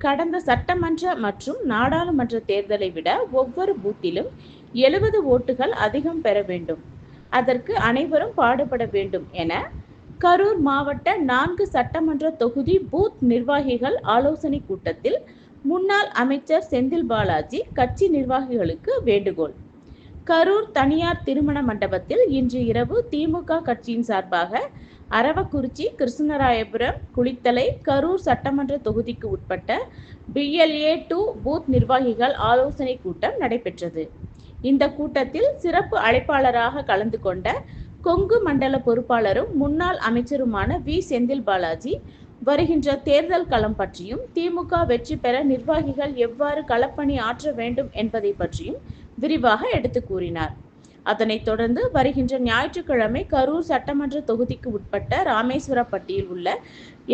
கடந்த சட்டமன்ற மற்றும் நாடாளுமன்ற தேர்தலை விட ஒவ்வொரு பூத்திலும் 70 ஓட்டுகள் அதிகம் பெற வேண்டும். அதற்கு அனைவரும் பாடுபட வேண்டும் என கரூர் மாவட்ட 4 சட்டமன்ற தொகுதி பூத் நிர்வாகிகள் ஆலோசனை கூட்டத்தில் முன்னாள் அமைச்சர் செந்தில் பாலாஜி கட்சி நிர்வாகிகளுக்கு வேண்டுகோள். கரூர் தனியார் திருமண மண்டபத்தில் இன்று இரவு திமுக கட்சியின் சார்பாக அரவக்குறிச்சி, கிருஷ்ணராயபுரம், குளித்தலை, கரூர் சட்டமன்ற தொகுதிக்கு உட்பட்ட BLA 2 பூத் நிர்வாகிகள் ஆலோசனை கூட்டம் நடைபெற்றது. இந்த கூட்டத்தில் சிறப்பு அழைப்பாளராக கலந்து கொண்ட கொங்கு மண்டல பொறுப்பாளரும் முன்னாள் அமைச்சருமான செந்தில் பாலாஜி வருகின்ற தேர்தல் களம் பற்றியும் திமுக வெற்றி பெற நிர்வாகிகள் எவ்வாறு களப்பணி ஆற்ற வேண்டும் என்பதை பற்றியும் விரிவாக எடுத்து கூறினார். அதனைத் தொடர்ந்து வருகின்ற ஞாயிற்றுக்கிழமை கரூர் சட்டமன்ற தொகுதிக்கு உட்பட்ட ராமேஸ்வரப்பட்டியில் உள்ள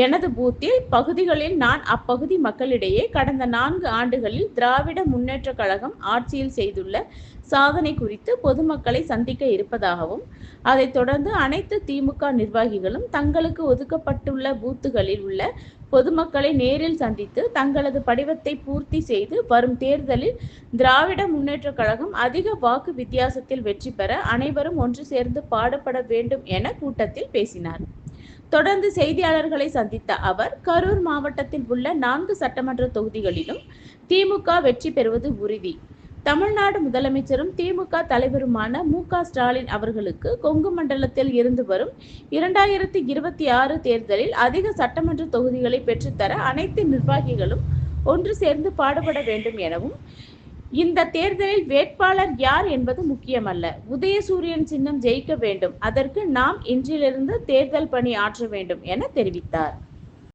எனது பூத்தில் பகுதிகளில் நான் அப்பகுதி மக்களிடையே கடந்த 4 ஆண்டுகளில் திராவிட முன்னேற்றக் கழகம் ஆட்சியில் செய்துள்ள சாதனை குறித்து பொதுமக்களை சந்திக்க இருப்பதாகவும், அதைத் தொடர்ந்து அனைத்து திமுக நிர்வாகிகளும் தங்களுக்கு ஒதுக்கப்பட்டுள்ள பூத்துகளில் உள்ள பொதுமக்களை நேரில் சந்தித்து தங்களது படிவத்தை பூர்த்தி செய்து வரும் தேர்தலில் திராவிட முன்னேற்றக் கழகம் அதிக வாக்கு வித்தியாசத்தில் வெற்றி பெற அனைவரும் ஒன்று சேர்ந்து பாடுபட வேண்டும் என கூட்டத்தில் பேசினார். தொடர்ந்து செய்தியாளர்களை சந்தித்த அவர், கரூர் மாவட்டத்தில் உள்ள 4 சட்டமன்ற தொகுதிகளிலும் திமுக வெற்றி பெறுவது உறுதி. தமிழ்நாடு முதலமைச்சரும் திமுக தலைவருமான மு.க. ஸ்டாலின் அவர்களுக்கு கொங்கு மண்டலத்தில் இருந்து வரும் 2026 தேர்தலில் அதிக சட்டமன்ற தொகுதிகளை பெற்றுத்தர அனைத்து நிர்வாகிகளும் ஒன்று சேர்ந்து பாடுபட வேண்டும் எனவும், இந்த தேர்தலில் வேட்பாளர் யார் என்பது முக்கியமல்ல, உதயசூரியன் சின்னம் ஜெயிக்க வேண்டும், அதற்கு நாம் இன்றிலிருந்து தேர்தல் பணி ஆற்ற வேண்டும் என தெரிவித்தார்.